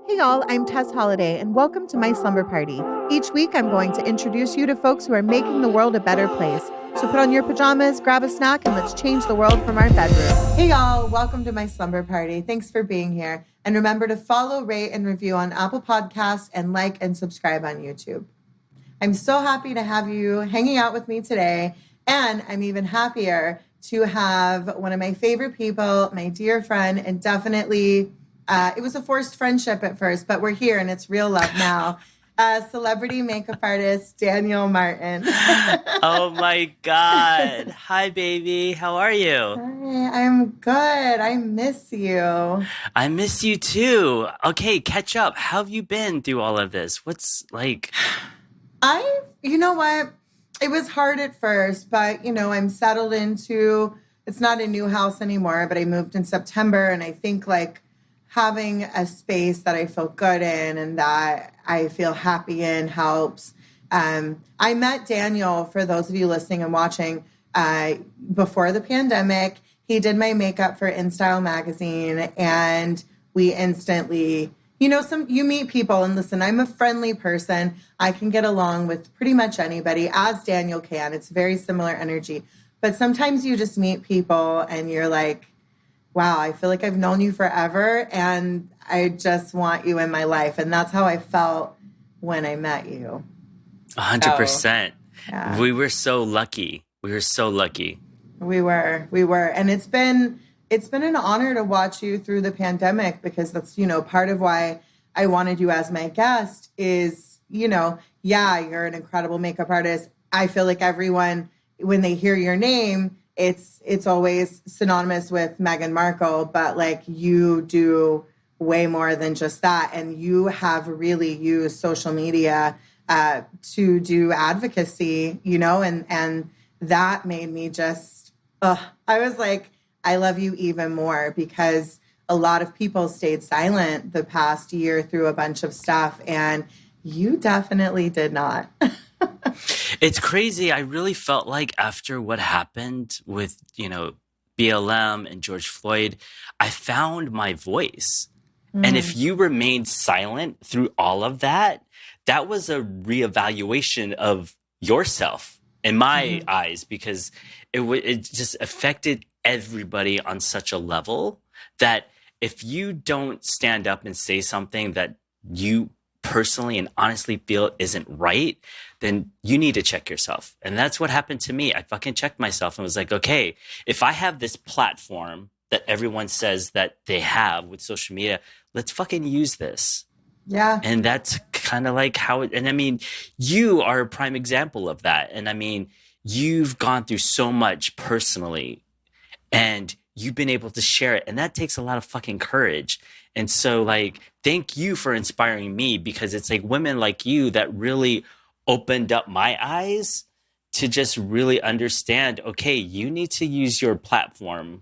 Hey y'all, I'm Tess Holliday, and welcome to my slumber party. Each week, I'm going to introduce you to folks who are making the world a better place. So put on your pajamas, grab a snack, and let's change the world from our bedroom. Hey y'all, welcome to my slumber party. Thanks for being here. And remember to follow, rate, and review on Apple Podcasts and like and subscribe on YouTube. I'm so happy to have you hanging out with me today. And I'm even happier to have one of my favorite people, my dear friend, and definitely it was a forced friendship at first, but we're here and it's real love now. Celebrity makeup artist, Daniel Martin. Oh my God. Hi, baby. How are you? Hi, I'm good. I miss you. I miss you too. Okay, catch up. How have you been through all of this? What's like? You know what? It was hard at first, but I'm settled into, it's not a new house anymore, but I moved in September, and I think like having a space that I feel good in and that I feel happy in helps. I met Daniel, for those of you listening and watching, before the pandemic. He did my makeup for InStyle magazine, and we instantly, you meet people, and listen, I'm a friendly person. I can get along with pretty much anybody, as Daniel can. It's very similar energy. But sometimes you just meet people and you're like, wow, I feel like I've known you forever and I just want you in my life. And that's how I felt when I met you. 100%. Yeah. We were so lucky. We were so lucky. We were. And it's been an honor to watch you through the pandemic, because that's, part of why I wanted you as my guest is, yeah, you're an incredible makeup artist. I feel like everyone, when they hear your name, it's always synonymous with Meghan Markle, but like you do way more than just that. And you have really used social media to do advocacy, and that made me just, I was like, I love you even more, because a lot of people stayed silent the past year through a bunch of stuff, and you definitely did not. It's crazy. I really felt like after what happened with, BLM and George Floyd, I found my voice. And if you remained silent through all of that, that was a reevaluation of yourself in my eyes, because it just affected everybody on such a level that if you don't stand up and say something that you personally and honestly feel isn't right, then you need to check yourself. And that's what happened to me. I fucking checked myself and was like, okay, if I have this platform that everyone says that they have with social media, let's fucking use this. Yeah. And that's kind of like how it, and I mean, you are a prime example of that. And I mean, you've gone through so much personally and you've been able to share it. And that takes a lot of fucking courage. And so like, thank you for inspiring me, because it's like women like you that really opened up my eyes to just really understand, okay, you need to use your platform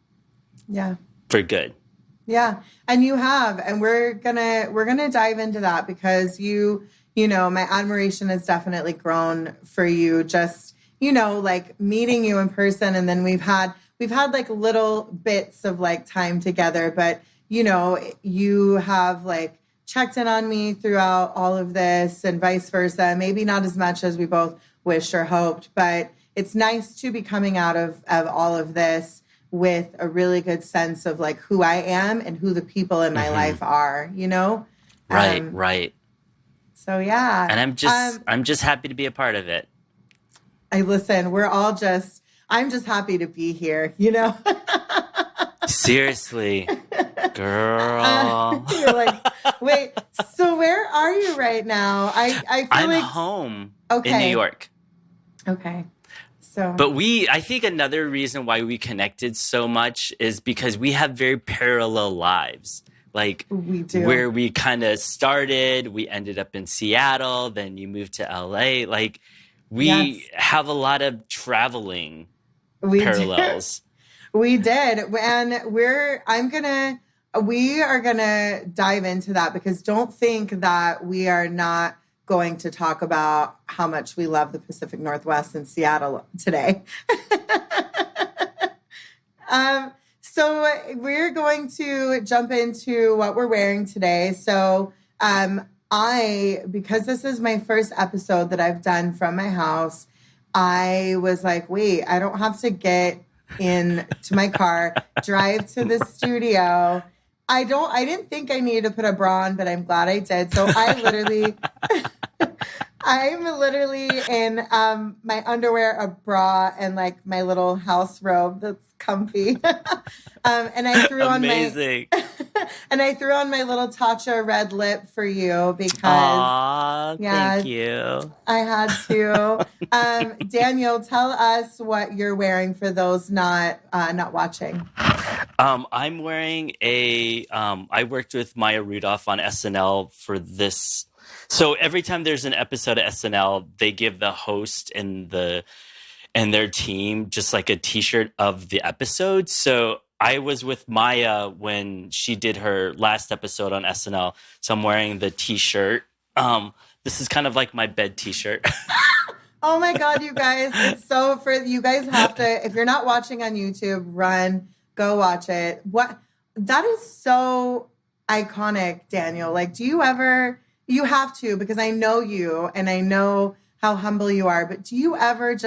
for good. Yeah. And you have, and we're gonna dive into that, because my admiration has definitely grown for you, just, like meeting you in person. And then we've had like little bits of like time together, but you have like checked in on me throughout all of this and vice versa. Maybe not as much as we both wished or hoped, but it's nice to be coming out of all of this with a really good sense of like who I am and who the people in my life are, Right. So yeah. And I'm just happy to be a part of it. I'm just happy to be here, Seriously, girl. You're like, wait, so where are you right now? I feel I'm like home in New York. Okay. So, but I think another reason why we connected so much is because we have very parallel lives. Like we do. Where we kind of started, we ended up in Seattle, then you moved to LA. Like we have a lot of traveling parallels. We did. And we are gonna dive into that, because don't think that we are not going to talk about how much we love the Pacific Northwest and Seattle today. So we're going to jump into what we're wearing today. So Because this is my first episode that I've done from my house, I was like, wait, I don't have to get in to my car, drive to the studio. I didn't think I needed to put a bra on, but I'm glad I did. So I'm literally in my underwear, a bra, and like my little house robe that's comfy. And I threw on Amazing. and I threw on my little Tatcha red lip for you because Aw, yeah, thank you. I had to. Daniel, tell us what you're wearing for those not watching. I'm wearing I worked with Maya Rudolph on SNL for this. So every time there's an episode of SNL, they give the host and their team just like a t-shirt of the episode. So I was with Maya when she did her last episode on SNL. So I'm wearing the t-shirt. This is kind of like my bed t-shirt. Oh my God, you guys. It's so for you guys have to, if you're not watching on YouTube, go watch it. That is so iconic, Daniel. Like, you have to, because I know you and I know how humble you are, but do you ever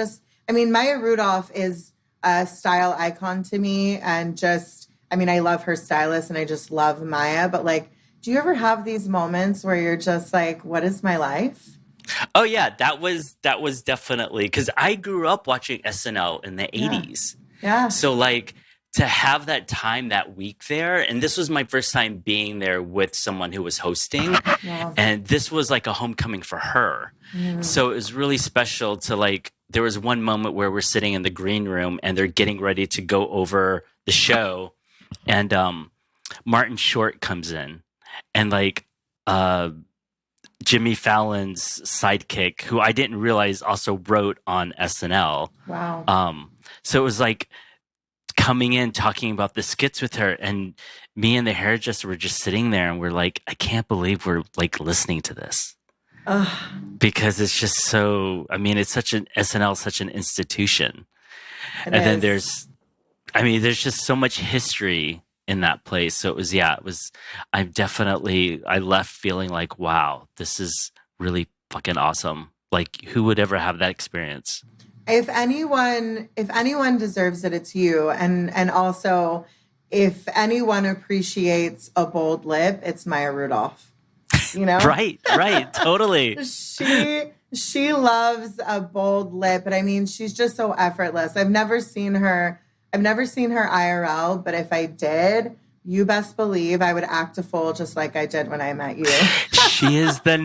Maya Rudolph is a style icon to me and I love her stylist and I just love Maya, but like, do you ever have these moments where you're just like, what is my life? Oh yeah, that was definitely because I grew up watching SNL in the 80s. Yeah. So like to have that time that week there, and this was my first time being there with someone who was hosting, Wow. and this was like a homecoming for her. So it was really special to like. There was one moment where we're sitting in the green room and they're getting ready to go over the show, and Martin Short comes in, and like Jimmy Fallon's sidekick, who I didn't realize also wrote on SNL. Wow. So it was like coming in talking about the skits with her, and me and the hairdresser were just sitting there and we're like, I can't believe we're like listening to this. Because it's just so, it's such an SNL, such an institution. Then there's just so much history in that place. So I left feeling like, wow, this is really fucking awesome. Like who would ever have that experience? If anyone deserves it, it's you. And also if anyone appreciates a bold lip, it's Maya Rudolph. You know? Right, totally. She loves a bold lip, but she's just so effortless. I've never seen her IRL, but if I did, you best believe I would act a fool just like I did when I met you. She is the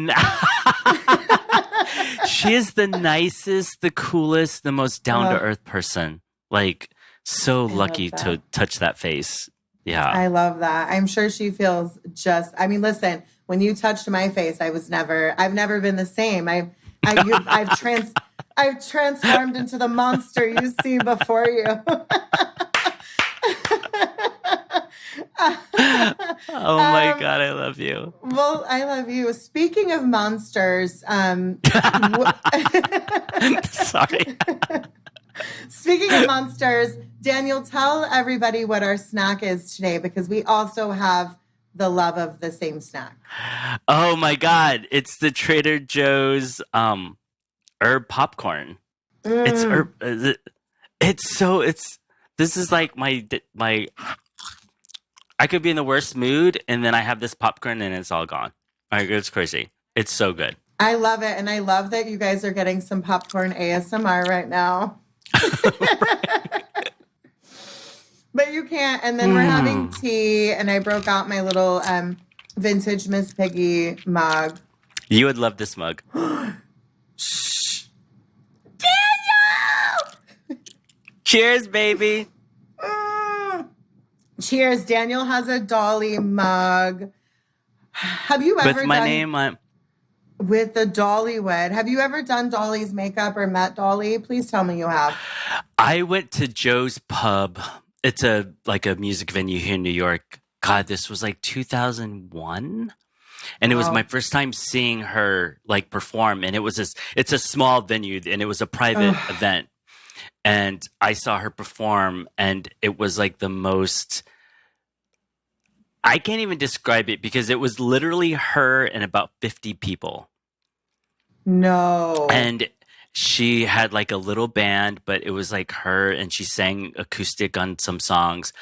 nicest, the coolest, the most down to earth person. Like so lucky to touch that face. Yeah. I love that. I'm sure she feels listen, when you touched my face, I've never been the same. I've transformed into the monster you see before you. Oh my God, I love you. Well, I love you. Speaking of monsters, sorry. Speaking of monsters, Daniel, tell everybody what our snack is today, because we also have the love of the same snack. Oh my God. It's the Trader Joe's herb popcorn. It's herb. This is like my I could be in the worst mood and then I have this popcorn and it's all gone. Like, it's crazy. It's so good. I love it. And I love that you guys are getting some popcorn ASMR right now. But you can't. And then we're having tea, and I broke out my little vintage Miss Piggy mug. You would love this mug. Shh. Daniel! Cheers, baby. Cheers. Daniel has a Dolly mug. Have you ever with my name on? With the Dollywood. Have you ever done Dolly's makeup or met Dolly? Please tell me you have. I went to Joe's Pub. It's a music venue here in New York. God, this was like 2001. And it was my first time seeing her like perform. And it's a small venue and it was a private event. And I saw her perform and it was like the most I can't even describe it because it was literally her and about 50 people. No. And she had like a little band, but it was like her and she sang acoustic on some songs.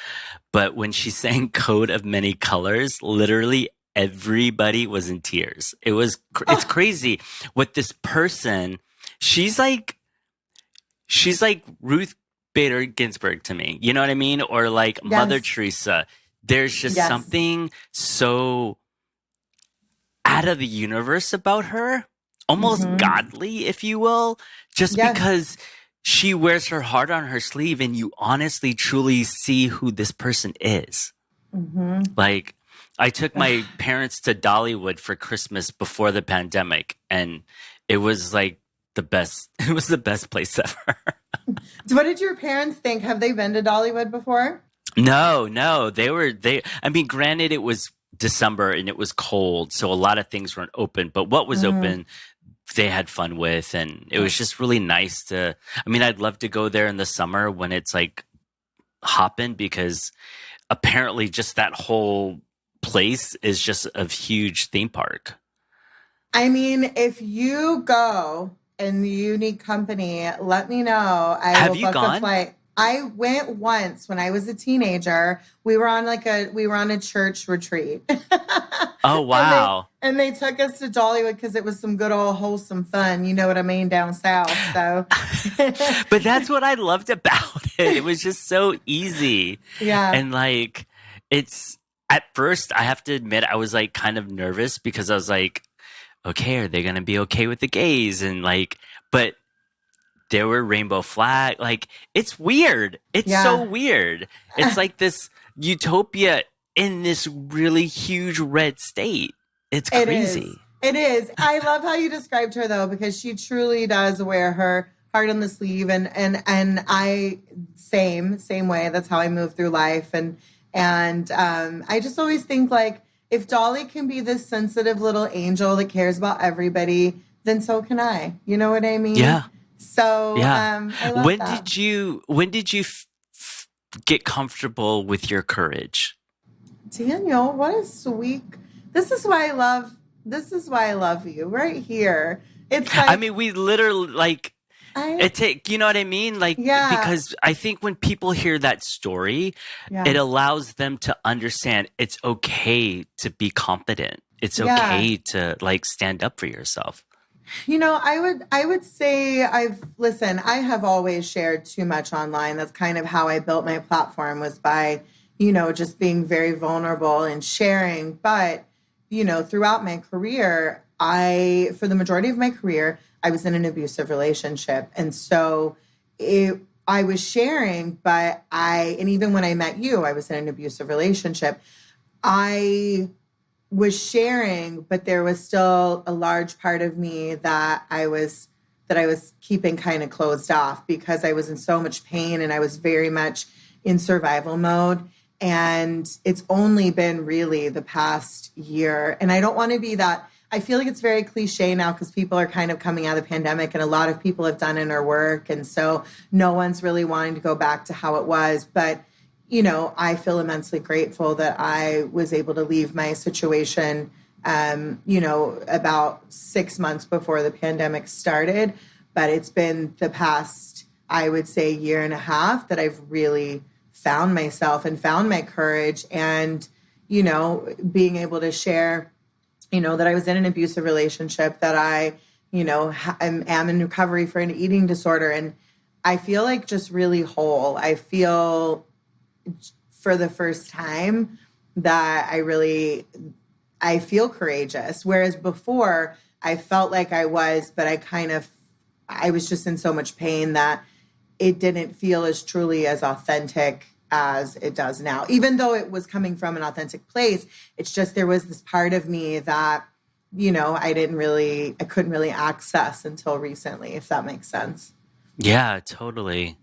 But when she sang Code of Many Colors, literally everybody was in tears. It's Oh, crazy what this person, she's like, she's like Ruth Bader Ginsburg to me. You know what I mean? Or like Mother yes. Teresa. There's just Yes. something so out of the universe about her, almost Mm-hmm. godly, if you will, just Yes. because she wears her heart on her sleeve and you honestly truly see who this person is. Mm-hmm. Like, I took my parents to Dollywood for Christmas before the pandemic, and it was like the best, it was the best place ever. So what did your parents think? Have they been to Dollywood before? No, no, I mean, granted, it was December and it was cold, so a lot of things weren't open, but what was Mm, open, they had fun with. And it was just really nice I mean, I'd love to go there in the summer when it's like hopping because apparently just that whole place is just a huge theme park. I mean, if you go and you need company, let me know. I will Have you book a gone? flight. I went once when I was a teenager. We were on a church retreat. Oh, and they wow. and they took us to Dollywood because it was some good old wholesome fun, you know what I mean, down south. So But that's what I loved about it. It was just so easy. yeah, And like, it's at first, I have to admit, I was like kind of nervous because I was like, okay, are they going to be okay with the gays? And like, but there were rainbow flag. Like, it's weird. It's so yeah. weird. It's like this utopia in this really huge red state. It's It is. crazy. It is. I love how you described her though, because she truly does wear her heart on the sleeve, and I same way. That's how I move through life, and I just always think like if Dolly can be this sensitive little angel that cares about everybody, then so can I. You know what I mean? Yeah. So Yeah. I love that. When did you get comfortable with your courage? Daniel, what a sweet. This is why I love. This is why I love you right here. It's I like mean, we literally like I it take, you know what I mean? Like, yeah, because I think when people hear that story, yeah, it allows them to understand it's okay to be confident. It's yeah. okay to like stand up for yourself. I would say I have always shared too much online. That's kind of how I built my platform was by, just being very vulnerable and sharing. But, throughout my career, for the majority of my career, I was in an abusive relationship. And so I was sharing, and even when I met you, I was in an abusive relationship. I was sharing, but there was still a large part of me that I was keeping kind of closed off because I was in so much pain and I was very much in survival mode. And it's only been really the past year. And I don't want to be that. I feel like it's very cliche now because people are kind of coming out of the pandemic and a lot of people have done inner work. And so no one's really wanting to go back to how it was. But I feel immensely grateful that I was able to leave my situation, about 6 months before the pandemic started. But it's been the past, I would say, year and a half that I've really found myself and found my courage and, being able to share, that I was in an abusive relationship, that I, am in recovery for an eating disorder. And I feel like just really whole. I feel for the first time that I feel courageous. Whereas before I felt like I was, but I was just in so much pain that it didn't feel as truly as authentic as it does now. Even though it was coming from an authentic place, it's just there was this part of me that, I couldn't really access until recently, if that makes sense. Yeah, totally.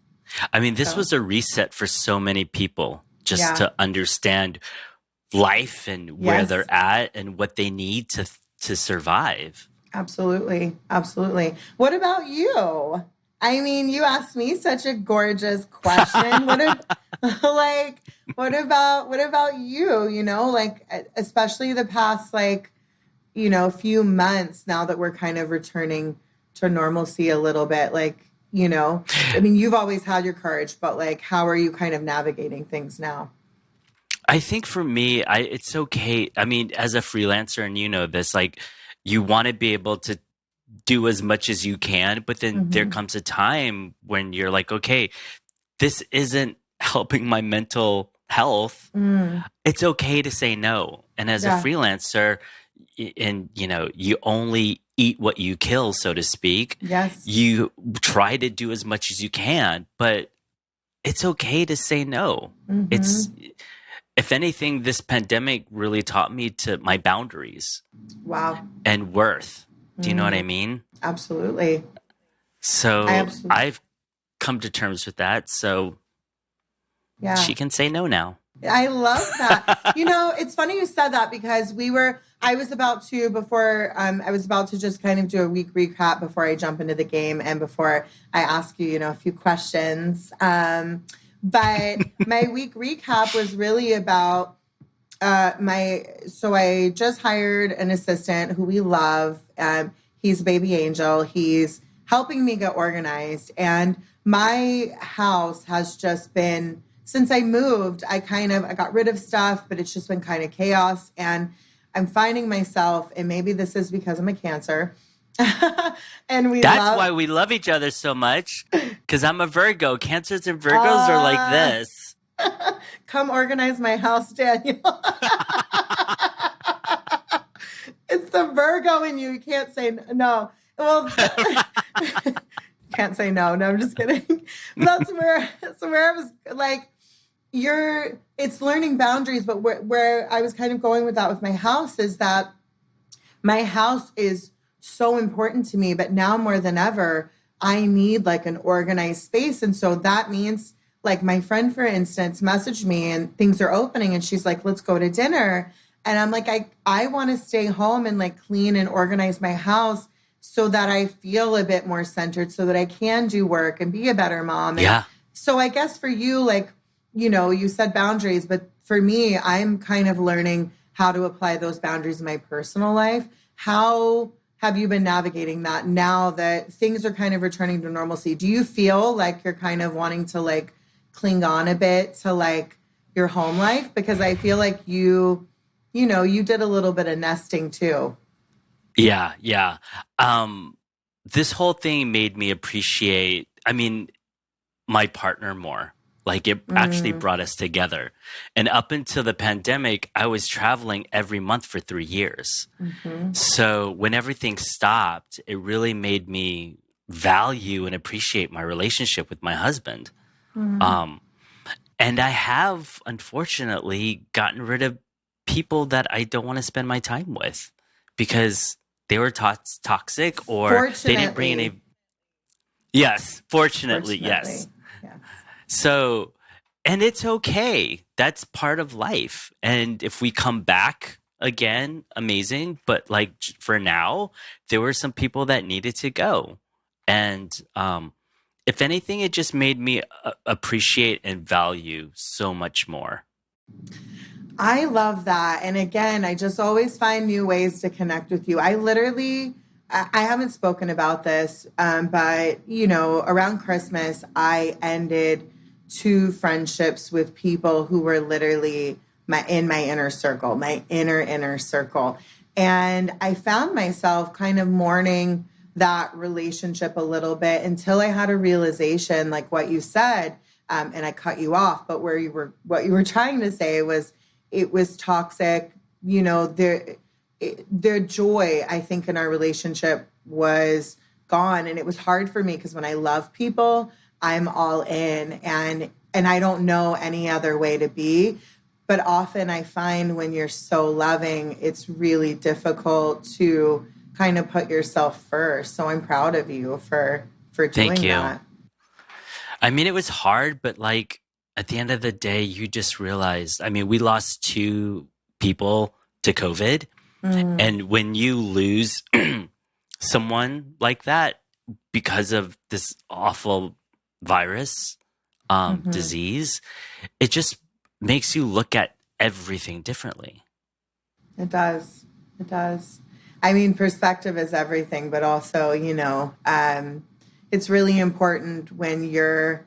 I mean, this So, was a reset for so many people just yeah. to understand life and where Yes. they're at and what they need to survive. Absolutely. Absolutely. What about you? I mean, you asked me such a gorgeous question. What if, like, what about you? You know, like, especially the past, like, few months now that we're kind of returning to normalcy a little bit. Like, I mean, you've always had your courage, but like, how are you kind of navigating things now? I think for me, it's okay. I mean, as a freelancer, and you know this, like you want to be able to do as much as you can, but then there Mm-hmm. comes a time when you're like, okay, this isn't helping my mental health. Mm, It's okay to say no. And as a yeah. freelancer, and you only eat what you kill, so to speak. Yes. You try to do as much as you can, but it's okay to say no. It's Mm-hmm. if anything, this pandemic really taught me to my boundaries Wow. and worth. Do you know what I Mm, mean? absolutely. I So absolutely. I've come to terms with that. So Yeah. she can say no now. I love that. It's funny you said that because I was about to, before, I was about to just kind of do a week recap before I jump into the game and before I ask you, a few questions. But my week recap was really about so I just hired an assistant who we love. He's baby angel. He's helping me get organized. And my house has just been, since I moved, I got rid of stuff, but it's just been kind of chaos. And I'm finding myself, and maybe this is because I'm a Cancer, and we That's love, why we love each other so much. Because I'm a Virgo. Cancers and Virgos are like uh, this. come organize my house, Daniel. It's the Virgo in you. You can't say no. Well, can't say no. No, I'm just kidding. That's where I was like, it's learning boundaries, but where I was kind of going with that with my house is that my house is so important to me, but now more than ever, I need like an organized space. And so that means like my friend, for instance, messaged me and things are opening and she's like, let's go to dinner. And I'm like, I want to stay home and like clean and organize my house so that I feel a bit more centered so that I can do work and be a better mom. And Yeah. so I guess for you, like, you said boundaries, but for me, I'm kind of learning how to apply those boundaries in my personal life. How have you been navigating that now that things are kind of returning to normalcy? Do you feel like you're kind of wanting to like cling on a bit to like your home life? Because I feel like you did a little bit of nesting too. Yeah. Yeah. Um, this whole thing made me appreciate, I mean, my partner more. Like it actually Mm, brought us together. And up until the pandemic, I was traveling every month for 3 years. hmm So when everything stopped, it really made me value and appreciate my relationship with my husband. mm, Um, and I have unfortunately gotten rid of people that I don't want to spend my time with because they were toxic or they didn't bring any. Fortunately, Yes, fortunately, yes. fortunately, yes. So, and it's okay. That's part of life. And if we come back again, amazing. But like for now, there were some people that needed to go. And if anything, it just made me appreciate and value so much more. I love that. And again, I just always find new ways to connect with you. I haven't spoken about this, but around Christmas, I ended two friendships with people who were literally in my inner circle, my inner circle. And I found myself kind of mourning that relationship a little bit until I had a realization, like what you said, and I cut you off, but what you were trying to say was it was toxic. Their joy, I think, in our relationship was gone, and it was hard for me because when I love people, I'm all in, and I don't know any other way to be. But often I find when you're so loving, it's really difficult to kind of put yourself first. So I'm proud of you for Thank doing you. that. I mean, it was hard, but like at the end of the day, you just realized, I mean, we lost two people to COVID. Mm, And when you lose someone like that, because of this awful virus, disease, it just makes you look at everything differently. It does. It does. I mean, perspective is everything, but also, it's really important when your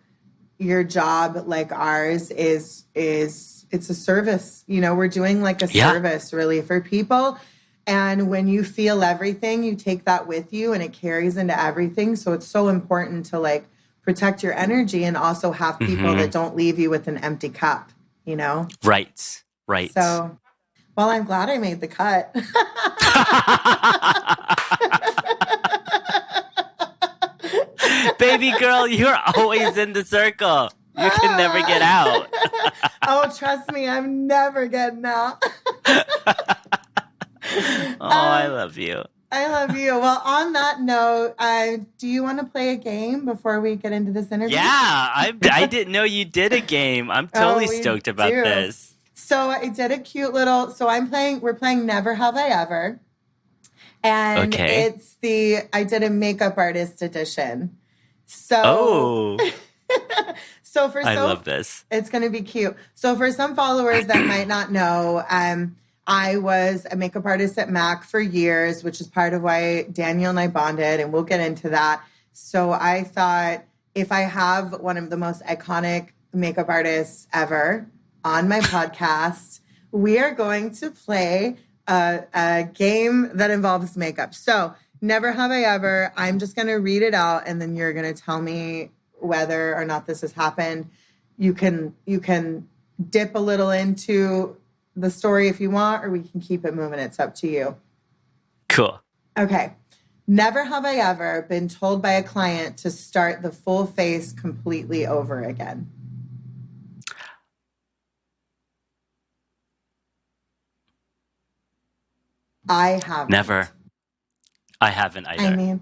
job, like ours, is it's a service. We're doing like a service really for people. And when you feel everything, you take that with you and it carries into everything. So it's so important to like protect your energy and also have people that don't leave you with an empty cup, Right. So, well, I'm glad I made the cut. Baby girl, you're always in the circle. You can never get out. Oh, trust me, I'm never getting out. I love you. I love you. Well, on that note, do you want to play a game before we get into this interview? Yeah, I didn't know you did a game. I'm totally stoked about this. So I did a cute little. So we're playing Never Have I Ever, and I did a makeup artist edition. So, I love this. It's going to be cute. So for some followers that might not know, I was a makeup artist at MAC for years, which is part of why Daniel and I bonded, and we'll get into that. So I thought if I have one of the most iconic makeup artists ever on my podcast, we are going to play a game that involves makeup. So Never Have I Ever, I'm just going to read it out, and then you're going to tell me whether or not this has happened. You can dip a little into the story if you want, or we can keep it moving. It's up to you. Cool. Okay. Never have I ever been told by a client to start the full face completely over again. I haven't. Never. I haven't either.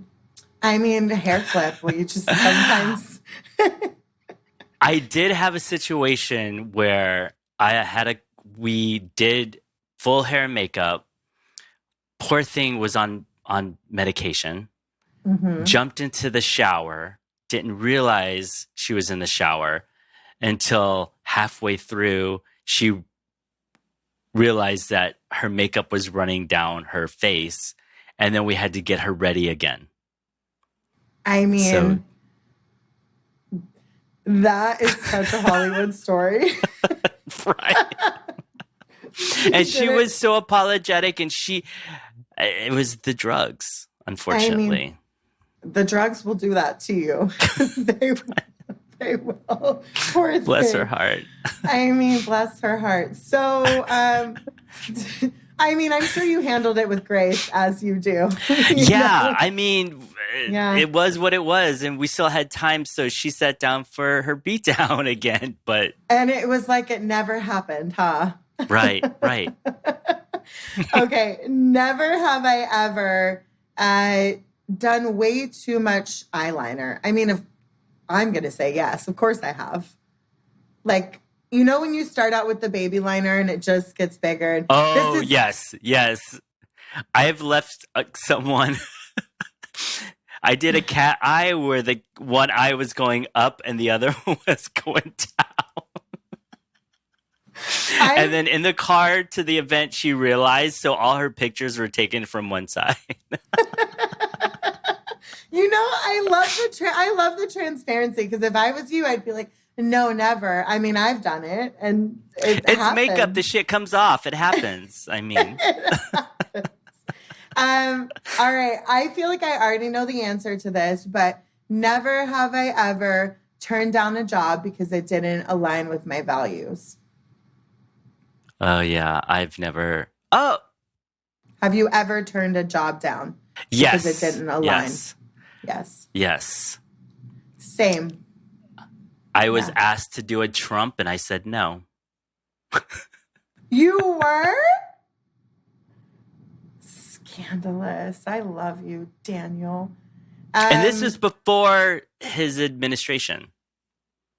I mean, hair flip. Well, you just sometimes. I did have a situation where we did full hair and makeup. Poor thing was on medication, jumped into the shower, didn't realize she was in the shower until halfway through she realized that her makeup was running down her face, and then we had to get her ready again. I mean, that is such a Hollywood story. Right. And she was so apologetic, and it was the drugs, unfortunately. I mean, the drugs will do that to you. They will. Poor thing. Bless her heart. I mean, bless her heart. So, I mean, I'm sure you handled it with grace, as you do. It was what it was, and we still had time, so she sat down for her beatdown again. And it was like it never happened, huh? Right. Okay, never have I ever done way too much eyeliner. I mean, I'm going to say yes. Of course I have. Like, when you start out with the baby liner and it just gets bigger. Yes. I've left someone. I did a cat eye where the one eye was going up and the other was going down. And then in the car to the event, she realized, so all her pictures were taken from one side. I love the transparency, because if I was you, I'd be like, no, never. I mean, I've done it, and it's happens. Makeup. The shit comes off. It happens. I mean. All right. I feel like I already know the answer to this, but never have I ever turned down a job because it didn't align with my values. Oh, yeah. I've never. Oh. Have you ever turned a job down? Yes. Because it didn't align. Yes. Same. I was asked to do a Trump and I said no. You were? Scandalous. I love you, Daniel. And this is before his administration.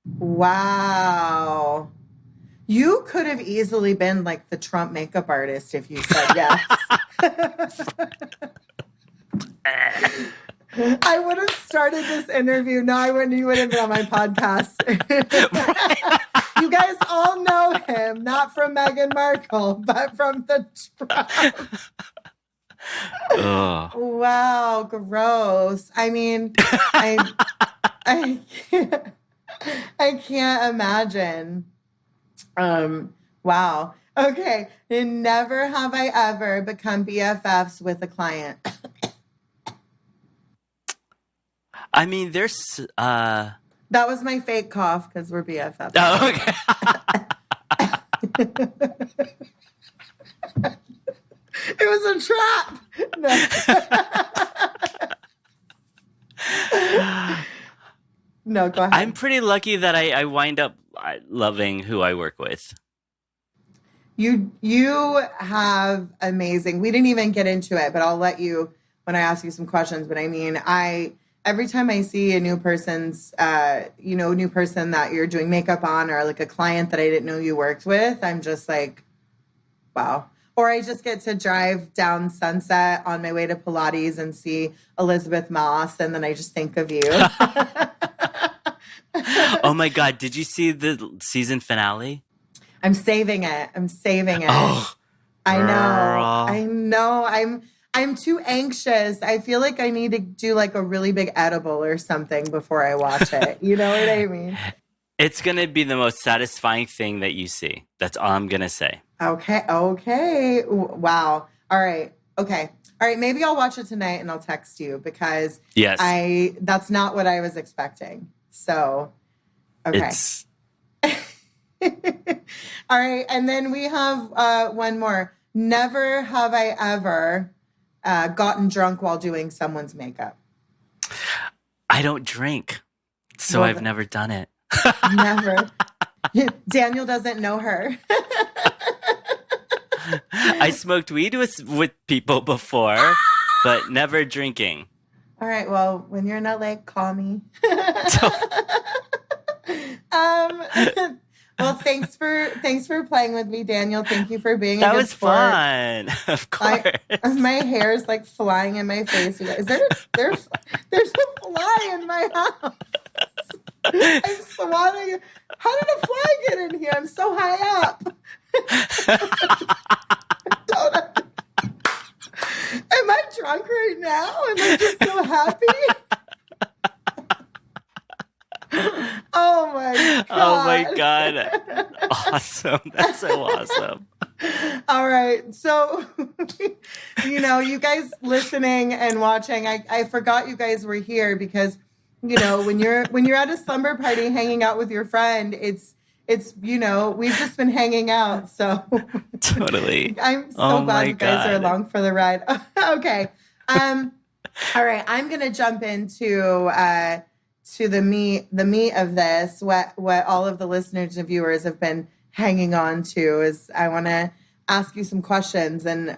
Wow. You could have easily been like the Trump makeup artist if you said yes. I would have started this interview, no, you wouldn't have been on my podcast. You guys all know him, not from Meghan Markle, but from the Trump. Wow, gross. I mean, I can't imagine. Wow. Okay. Never have I ever become BFFs with a client. I mean, there's That was my fake cough because we're BFFs. Oh, okay. It was a trap. No, go ahead. I'm pretty lucky that I wind up loving who I work with. You have amazing. We didn't even get into it, but I'll let you when I ask you some questions. But I mean, every time I see a new person's, new person that you're doing makeup on, or like a client that I didn't know you worked with, I'm just like, wow. Or I just get to drive down Sunset on my way to Pilates and see Elizabeth Moss, and then I just think of you. Oh my God. Did you see the season finale? I'm saving it. Oh, I know. I'm too anxious. I feel like I need to do like a really big edible or something before I watch it. You know what I mean? It's going to be the most satisfying thing that you see. That's all I'm going to say. Okay. Wow. All right. Okay. All right. Maybe I'll watch it tonight and I'll text you because yes, that's not what I was expecting. So, okay. All right. And then we have one more. Never have I ever gotten drunk while doing someone's makeup. I don't drink, so I've never done it. Never. Daniel doesn't know her. I smoked weed with people before, but never drinking. All right. Well, when you're in LA, call me. Well, thanks for playing with me, Daniel. Thank you for being a good sport. That was fun. Of course. My hair is like flying in my face. There's a fly in my house. I'm swatting. How did a fly get in here? I'm so high up. Am I drunk right now? Am I just so happy? Oh my God. Awesome. That's so awesome. All right. So, you guys listening and watching, I forgot you guys were here because, when you're at a slumber party hanging out with your friend, it's we've just been hanging out. So totally. I'm so glad you guys are along for the ride. Okay. All right. I'm going to jump into to the meat of this, what all of the listeners and viewers have been hanging on to is I want to ask you some questions. And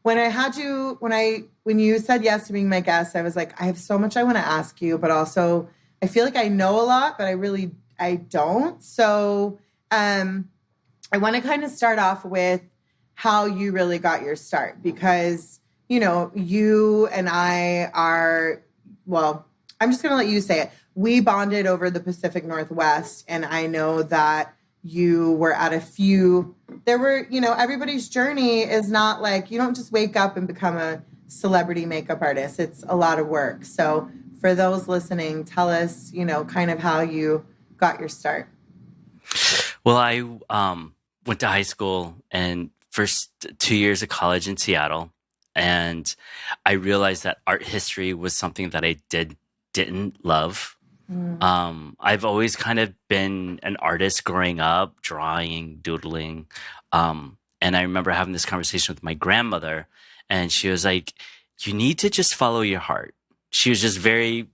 when you said yes to being my guest, I was like, I have so much I want to ask you, but also I feel like I know a lot, but I don't. So I want to kind of start off with how you really got your start because, you and I are, well, I'm just going to let you say it. We bonded over the Pacific Northwest, and I know that you were at a few. There were, everybody's journey is not like you don't just wake up and become a celebrity makeup artist. It's a lot of work. So for those listening, tell us, kind of how you got your start. Well, I went to high school and first 2 years of college in Seattle, and I realized that art history was something that I didn't love. I've always kind of been an artist growing up, drawing, doodling. And I remember having this conversation with my grandmother, and she was like, you need to just follow your heart. She was just very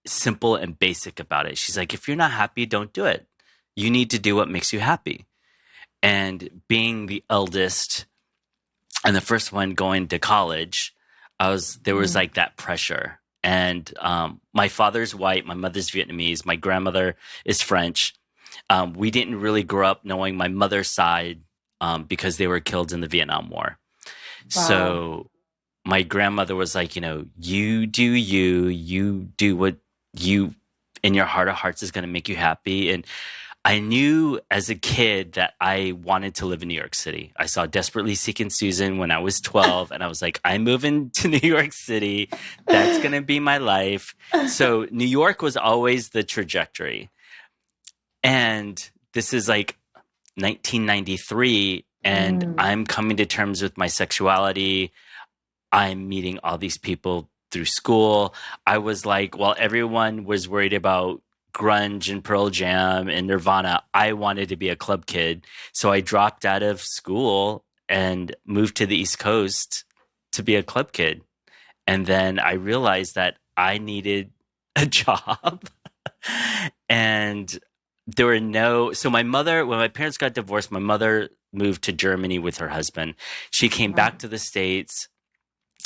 simple and basic about it. She's like, if you're not happy, don't do it. You need to do what makes you happy. And being the eldest and the first one going to college, there was like that pressure. And my father's white, my mother's Vietnamese, my grandmother is French. We didn't really grow up knowing my mother's side because they were killed in the Vietnam War. Wow. So my grandmother was like, you do you do what you in your heart of hearts is going to make you happy. And I knew as a kid that I wanted to live in New York City. I saw Desperately Seeking Susan when I was 12, and I was like, I'm moving to New York City. That's going to be my life. So New York was always the trajectory. And this is like 1993, and I'm coming to terms with my sexuality. I'm meeting all these people through school. I was like, while everyone was worried about grunge and Pearl Jam and Nirvana, I wanted to be a club kid. So I dropped out of school and moved to the East Coast to be a club kid. And then I realized that I needed a job. And there were so my mother, when my parents got divorced, my mother moved to Germany with her husband. She came back to the States,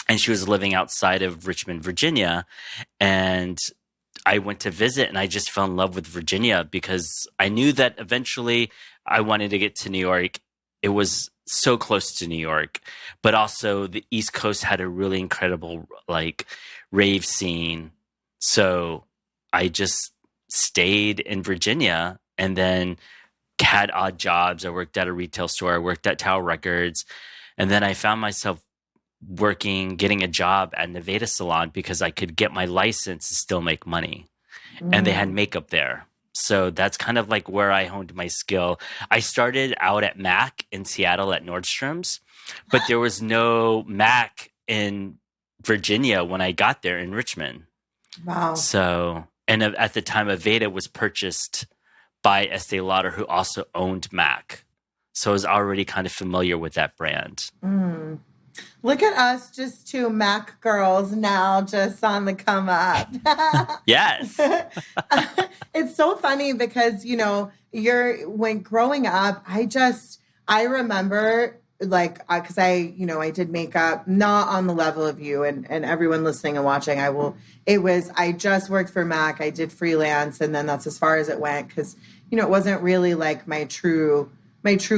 and she was living outside of Richmond, Virginia. And I went to visit, and I just fell in love with Virginia because I knew that eventually I wanted to get to New York. It was so close to New York, but also the East Coast had a really incredible rave scene. So I just stayed in Virginia and then had odd jobs. I worked at a retail store. I worked at Tower Records. And then I found myself getting a job at Nevada Salon because I could get my license and still make money. And they had makeup there. So that's kind of like where I honed my skill. I started out at MAC in Seattle at Nordstrom's, but there was no MAC in Virginia when I got there in Richmond. Wow. So, and at the time, Aveda was purchased by Estee Lauder, who also owned MAC. So I was already kind of familiar with that brand. Look at us, just two Mac girls now, just on the come up. Yes. It's so funny because, when growing up, I remember because I did makeup, not on the level of you and everyone listening and watching. I just worked for Mac. I did freelance, and then that's as far as it went because, it wasn't really like my true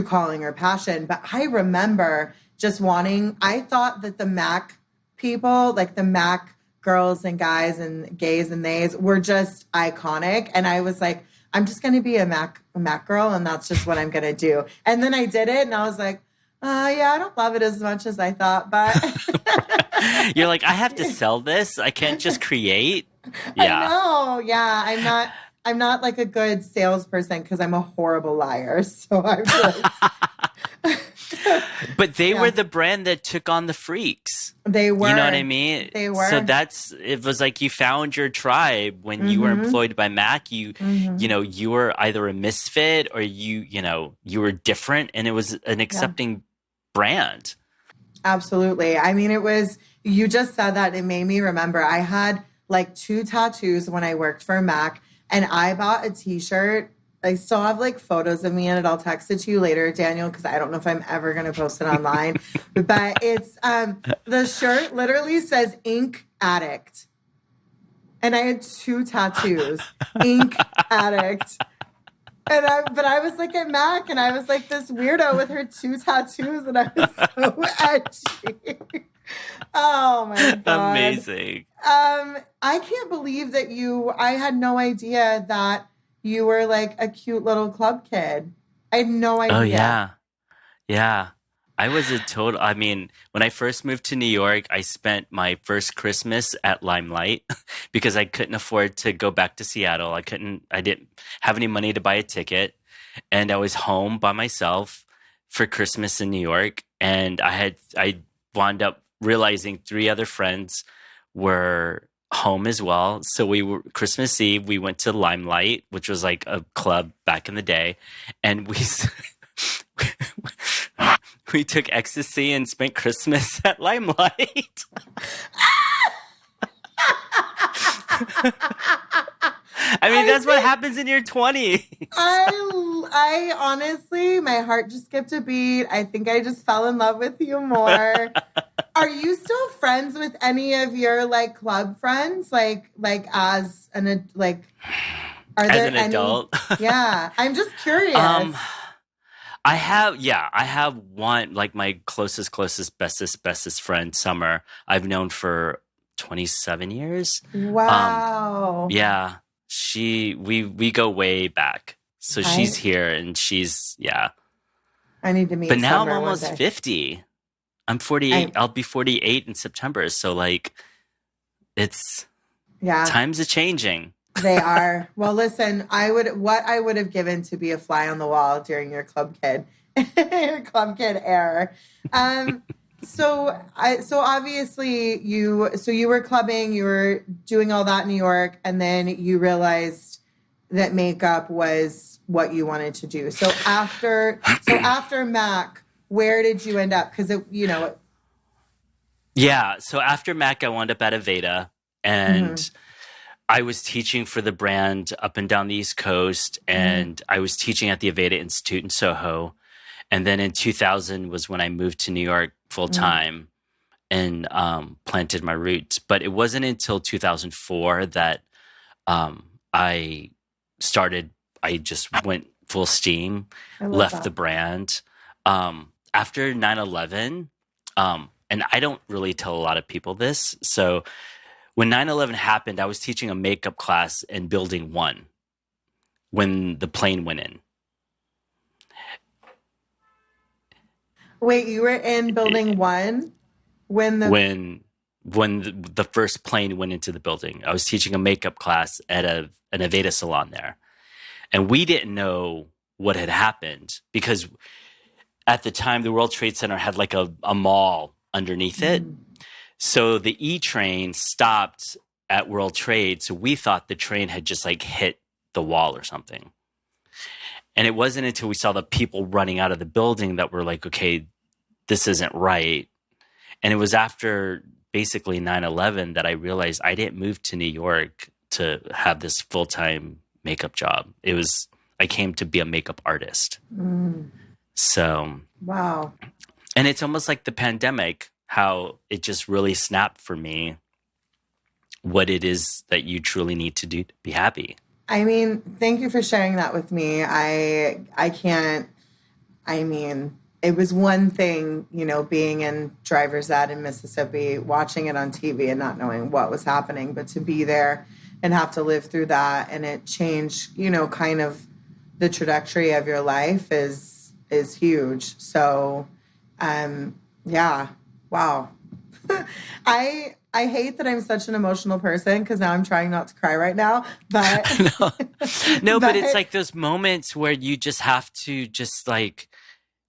calling or passion. But I remember just I thought that the Mac people, like the Mac girls and guys and gays and theys, were just iconic. And I was like, I'm just going to be a Mac girl, and that's just what I'm going to do. And then I did it, and I was like, yeah, I don't love it as much as I thought, but you're like, I have to sell this. I can't just create. Yeah. I know. Yeah. I'm not like a good salesperson because I'm a horrible liar. So I'm just... But they were the brand that took on the freaks. They were. You know what I mean? They were. So it was like you found your tribe when you were employed by Mac. You you were either a misfit or you were different, and it was an accepting brand. Absolutely. I mean, you just said that, it made me remember I had like 2 tattoos when I worked for Mac, and I bought a t-shirt. I still have like photos of me in it. I'll text it to you later, Daniel, because I don't know if I'm ever going to post it online. But it's the shirt literally says Ink Addict. And I had 2 tattoos, Ink Addict. But I was like at Mac, and I was like this weirdo with her 2 tattoos, and I was so edgy. Oh my God. Amazing. I can't believe that I had no idea that you were like a cute little club kid. I had no idea. Oh, yeah. Yeah. I was when I first moved to New York, I spent my first Christmas at Limelight because I couldn't afford to go back to Seattle. I didn't have any money to buy a ticket. And I was home by myself for Christmas in New York. And I wound up realizing 3 other friends were home as well. So Christmas Eve, we went to Limelight, which was like a club back in the day. And we took ecstasy and spent Christmas at Limelight. I mean, that's what happens in your 20s. I honestly, my heart just skipped a beat. I think I just fell in love with you more. Are you still friends with any of your like club friends? Are there as an any? adult? Yeah, I'm just curious. I have one, like my closest, bestest friend, Summer, I've known for 27 years. Um, Wow. yeah, we go way back. So she's I here and she's, yeah. I need to But meet now I'm Summer one almost day. 50. I'm 48. I I'll be 48 in September. So like it's yeah, times are changing. they are. Well, listen, I would have given to be a fly on the wall during your club kid your club kid era. Um so obviously you were clubbing, you were doing all that in New York, and then you realized that makeup was what you wanted to do. So after Mac, where did you end up? Because Yeah. So after Mac, I wound up at Aveda and mhm, I was teaching for the brand up and down the East Coast, mhm, and I was teaching at the Aveda Institute in Soho. And then in 2000 was when I moved to New York full mhm, time and planted my roots. But it wasn't until 2004 that I started, I just went full steam, I love left the that. brand. After 9/11, and I don't really tell a lot of people this. So when 9/11 happened, I was teaching a makeup class in Building 1 when the plane went in. Wait, you were in building one when the when the first plane went into the building. I was teaching a makeup class at an Aveda salon there, and we didn't know what had happened because at the time the World Trade Center had like a mall underneath it. mm, So the E train stopped at World Trade, so we thought the train had just like hit the wall or something. And it wasn't until we saw the people running out of the building that we're like, okay, this isn't right. And it was after basically 9/11 that I realized I didn't move to New York to have this full-time makeup job. I came to be a makeup artist. mm, So, wow. and it's almost like the pandemic, how it just really snapped for me what it is that you truly need to do to be happy. I mean, thank you for sharing that with me. I can't. I mean, it was one thing, being in driver's ed in Mississippi, watching it on TV and not knowing what was happening, but to be there and have to live through that and it changed, kind of the trajectory of your life is huge. So, yeah, wow. I hate that I'm such an emotional person because now I'm trying not to cry right now, but no, no, but it's but like those moments where you just have to just like,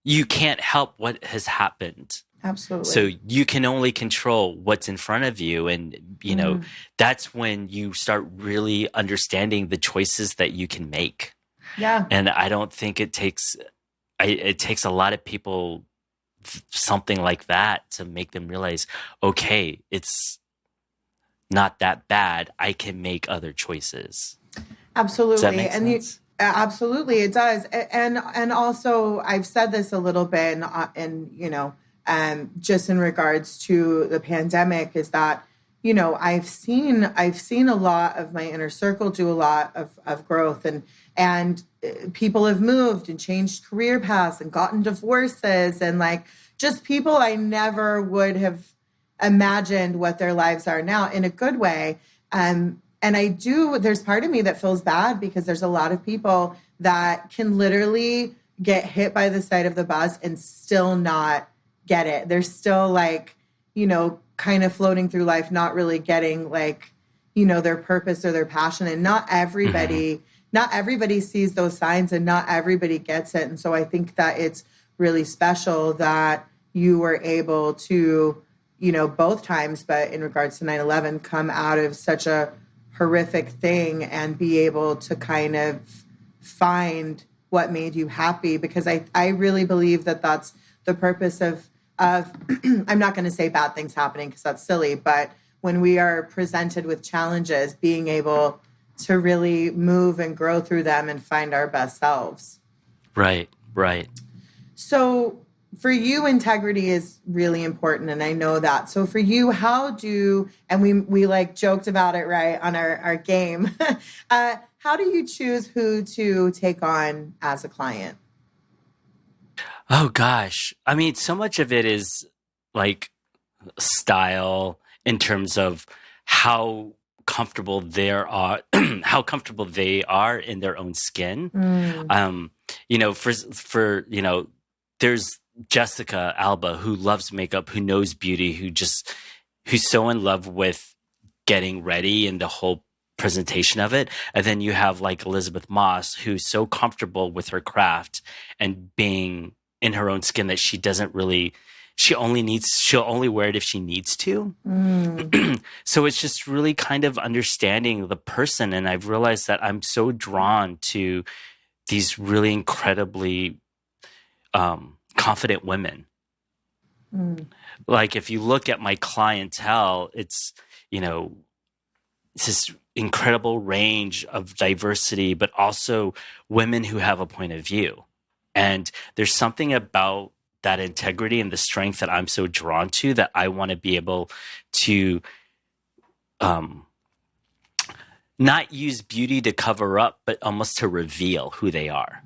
you can't help what has happened. So absolutely. you can only control what's in front of you. And, Mm, that's when you start really understanding the choices that you can make. yeah. And I don't think it takes a lot of people something like that to make them realize, okay, it's not that bad. I can make other choices. Does that Absolutely. make sense? Absolutely it does. And also I've said this a little bit and just in regards to the pandemic is that, I've seen a lot of my inner circle do a lot of growth and people have moved and changed career paths and gotten divorces and like just people I never would have imagined what their lives are now in a good way. And there's part of me that feels bad because there's a lot of people that can literally get hit by the side of the bus and still not get it. They're still like, kind of floating through life, not really getting like, their purpose or their passion. And Hmm. not everybody sees those signs and not everybody gets it. And so I think that it's really special that you were able to, both times, but in regards to 9/11, come out of such a horrific thing and be able to kind of find what made you happy because I really believe that that's the purpose of I'm not going to say bad things happening because that's silly, but when we are presented with challenges, being able to really move and grow through them and find our best selves. Right, right. So for you, integrity is really important, and I know that. So for you, and we like joked about it right on our game. How do you choose who to take on as a client? Oh gosh. I mean, so much of it is like style in terms of how comfortable they are how comfortable they are in their own skin. Mm, Um, for there's Jessica Alba who loves makeup, who knows beauty, who's so in love with getting ready and the whole presentation of it. And then you have like Elizabeth Moss, who's so comfortable with her craft and being in her own skin that she'll only wear it if she needs to. mm, So it's just really kind of understanding the person. And I've realized that I'm so drawn to these really incredibly confident women. mm. Like if you look at my clientele, you know, it's this incredible range of diversity, but also women who have a point of view. And there's something about that integrity and the strength that I'm so drawn to that I want to be able to um, not use beauty to cover up, but almost to reveal who they are.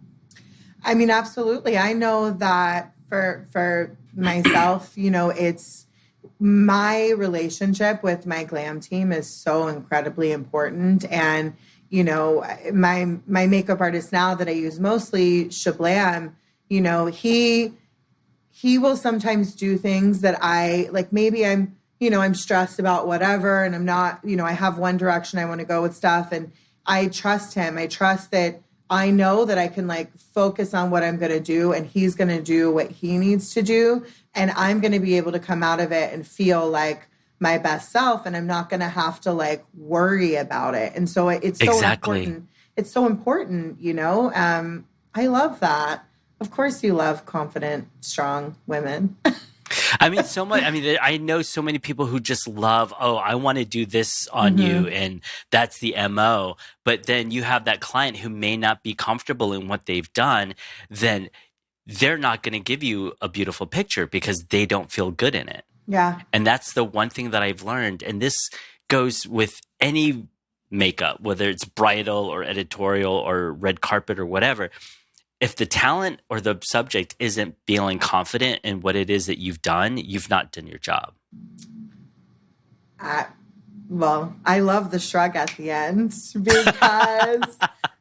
I mean, absolutely. I know that for myself, it's my relationship with my glam team is so incredibly important. And, my makeup artist now that I use mostly, Shablam, he will sometimes do things that I like. Maybe I'm stressed about whatever, and I'm not, I have one direction I want to go with stuff, and I trust him. I trust that I know that I can like focus on what I'm going to do, and he's going to do what he needs to do. And I'm going to be able to come out of it and feel like my best self. And I'm not going to have to like worry about it. And so it's so Exactly. important. It's so important, I love that. Of course you love confident, strong women. I mean, so much. I mean, I know so many people who just love, oh, I want to do this on you. Mm-hmm. And that's the MO. But then you have that client who may not be comfortable in what they've done. Then they're not going to give you a beautiful picture because they don't feel good in it. Yeah. And that's the one thing that I've learned. And this goes with any makeup, whether it's bridal or editorial or red carpet or whatever. If the talent or the subject isn't feeling confident in what it is that you've done, you've not done your job. I, well, I love the shrug at the end because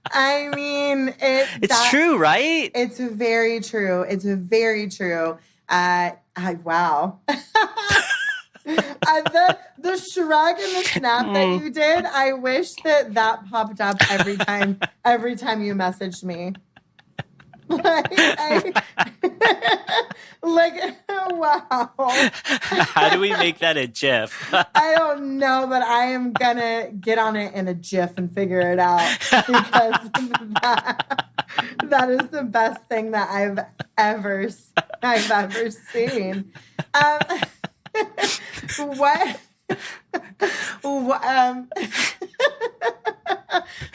I mean It's true, right? it's very true. It's very true. Wow. The shrug and the snap that you did, I wish that popped up every time you messaged me. Like, like, wow. How do we make that a GIF? I don't know, but I am gonna get on it in a GIF and figure it out because that is the best thing that I've ever seen. What? Wow,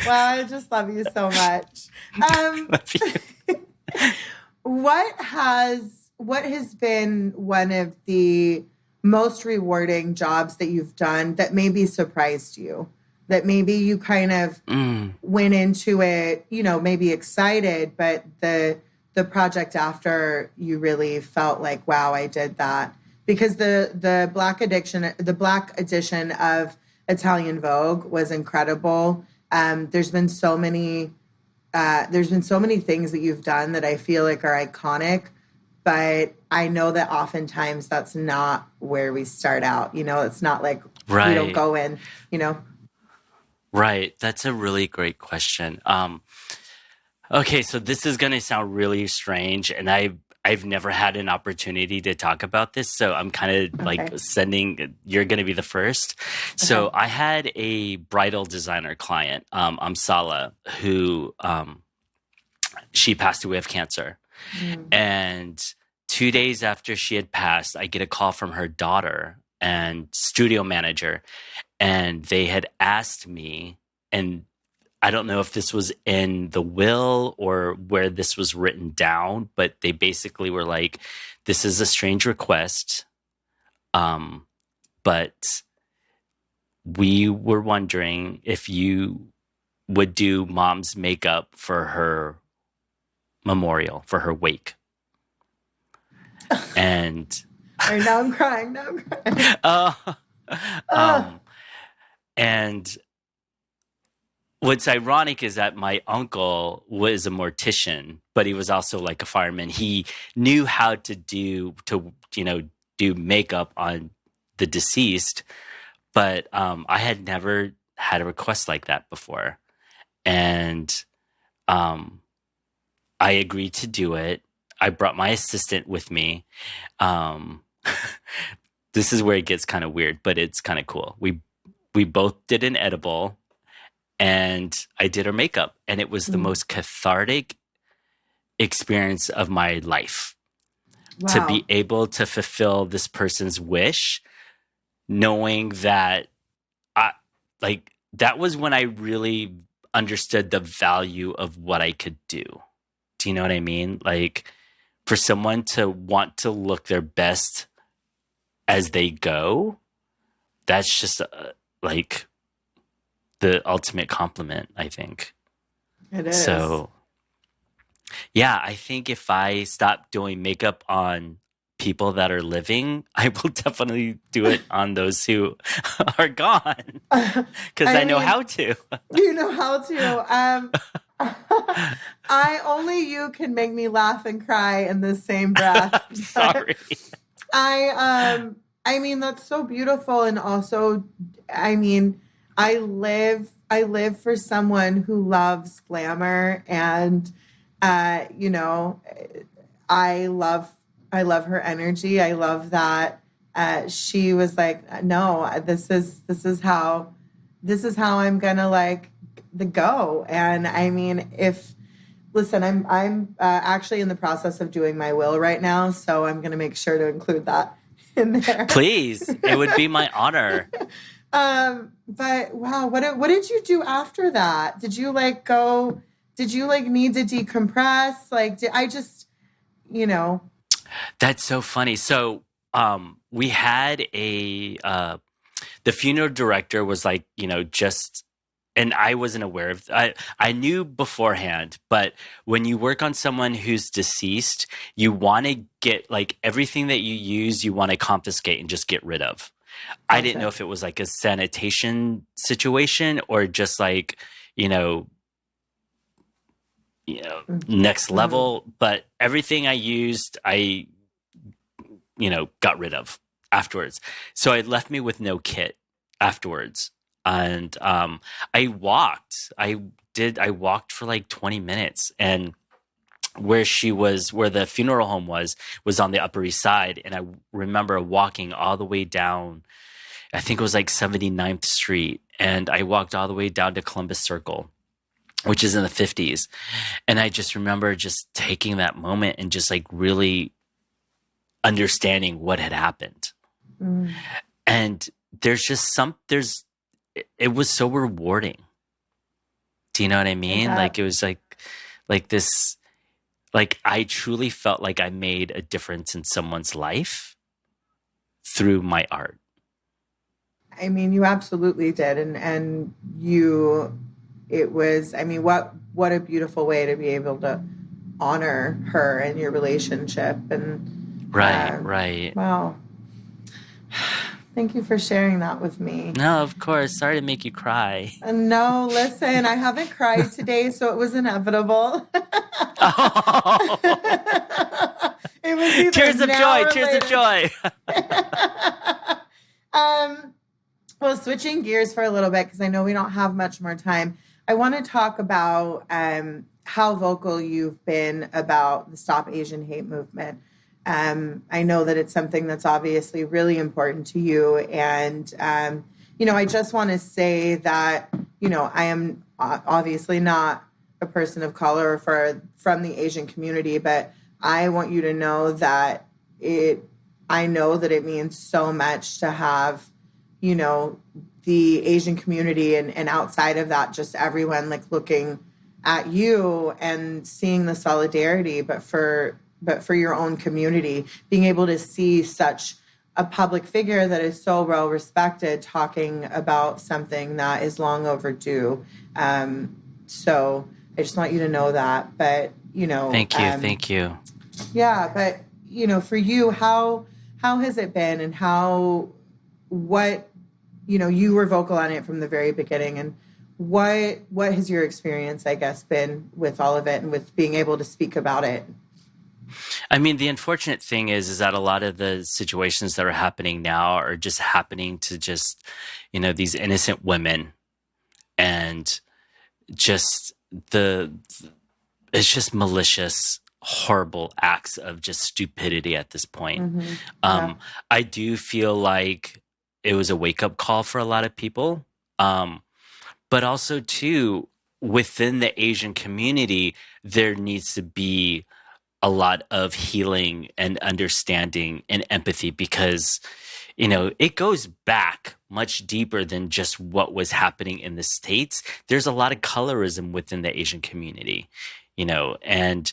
I just love you so much. What has been one of the most rewarding jobs that you've done that maybe surprised you? That maybe you kind of went into it, maybe excited, but the project after you really felt like, wow, I did that. Because the Black edition of Italian Vogue was incredible. There's been so many things that you've done that I feel like are iconic, but I know that oftentimes that's not where we start out. It's not like Right. we don't go in, Right. That's a really great question. Okay, so this is going to sound really strange, and I've never had an opportunity to talk about this, so I'm kind of like you're going to be the first. So I had a bridal designer client, Amsala, who she passed away of cancer. And 2 days after she had passed, I get a call from her daughter and studio manager, and they had asked me, and I don't know if this was in the will or where this was written down, but they basically were like, this is a strange request, but we were wondering if you would do mom's makeup for her memorial, for her wake. And All right, now I'm crying. Now I'm crying. uh, Uh, and what's ironic is that my uncle was a mortician, but he was also like a fireman. He knew how to do makeup on the deceased, but I had never had a request like that before. And um, I agreed to do it. I brought my assistant with me. Um, this is where it gets kind of weird, but it's kind of cool. We both did an edible, and I did her makeup, and it was the most cathartic experience of my life. To wow. be able to fulfill this person's wish, knowing that that was when I really understood the value of what I could do. Do you know what I mean? Like, for someone to want to look their best as they go, that's just like the ultimate compliment, I think. It is. So, yeah, I think if I stop doing makeup on people that are living, I will definitely do it on those who are gone, because I know how to. You know how to. Only you can make me laugh and cry in the same breath. I'm sorry. I mean, that's so beautiful. And also, I mean, I live for someone who loves glamour, and, you know, I love her energy. I love that. She was like, no, this is how I'm gonna like the go. And I mean, listen, I'm actually in the process of doing my will right now, so I'm gonna make sure to include that in there. Please, it would be my honor. But wow, what did you do after that? Did you like go? Did you like need to decompress? Like, I just, you know. That's so funny. So, we had the funeral director was like, just, and I wasn't aware of, I knew beforehand, but when you work on someone who's deceased, you want to get like everything that you use, you want to confiscate and just get rid of. I didn't know if it was like a sanitation situation or just like, next level, but everything I used, I got rid of afterwards. So it left me with no kit afterwards. And I walked for like 20 minutes, and where the funeral home was on the Upper East Side. And I remember walking all the way down, I think it was like 79th Street. And I walked all the way down to Columbus Circle, which is in the 50s. And I just remember just taking that moment and just like really understanding what had happened. And it was so rewarding. Do you know what I mean? Like, it was like this, like I truly felt like I made a difference in someone's life through my art. I mean, you absolutely did. And it was, I mean, what a beautiful way to be able to honor her and your relationship. And right. Wow. Thank you for sharing that with me. No, of course. Sorry to make you cry. No, listen, I haven't cried today, so it was inevitable. Oh. It was either tears of joy. Well, switching gears for a little bit, because I know we don't have much more time. I want to talk about how vocal you've been about the Stop Asian Hate movement. I know that it's something that's obviously really important to you. And, I just want to say that, I am obviously not a person of color from the Asian community, but I want you to know that I know that it means so much to have, the Asian community and outside of that, just everyone like looking at you and seeing the solidarity, but for your own community, being able to see such a public figure that is so well respected talking about something that is long overdue. So I just want you to know that. But, Thank you. Yeah, but, for you, how has it been, and what, you were vocal on it from the very beginning, and what has your experience, I guess, been with all of it and with being able to speak about it? I mean, the unfortunate thing is that a lot of the situations that are happening now are just happening to just, these innocent women, and just the it's just malicious, horrible acts of just stupidity at this point. Mm-hmm. Yeah. I do feel like it was a wake up call for a lot of people, but also too within the Asian community, there needs to be a lot of healing and understanding and empathy, because it goes back much deeper than just what was happening in the States. There's a lot of colorism within the Asian community, and